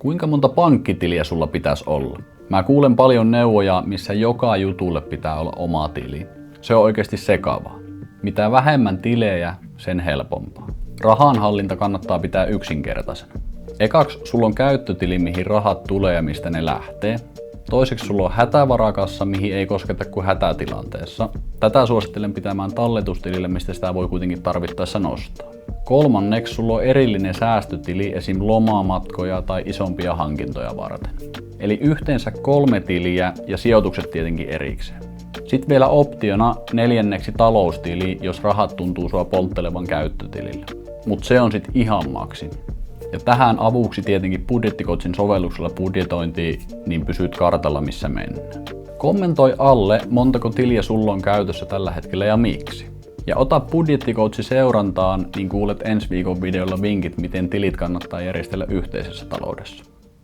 Kuinka monta pankkitiliä sulla pitäisi olla? Mä kuulen paljon neuvoja, missä joka jutulle pitää olla oma tili. Se on oikeasti sekavaa. Mitä vähemmän tilejä, sen helpompaa. Rahanhallinta kannattaa pitää yksinkertaisena. Ekaksi sulla on käyttötili, mihin rahat tulee ja mistä ne lähtee. Toiseksi sulla on hätävarakassa, mihin ei kosketa kuin hätätilanteessa. Tätä suosittelen pitämään talletustilille, mistä sitä voi kuitenkin tarvittaessa nostaa. Kolmanneksi sulla on erillinen säästötili esim. Lomamatkoja tai isompia hankintoja varten. Eli yhteensä 3 tiliä ja sijoitukset tietenkin erikseen. Sitten vielä optiona 4. taloustili, jos rahat tuntuu sua polttelevan käyttötilillä. Mutta se on sitten ihan maksimi. Ja tähän avuksi tietenkin budjetticoachin sovelluksella budjetointiin, niin pysyt kartalla missä mennään. Kommentoi alle, montako tiliä sulla on käytössä tällä hetkellä ja miksi. Ja ota budjetticoachi seurantaan, niin kuulet ensi viikon videolla vinkit, miten tilit kannattaa järjestellä yhteisessä taloudessa.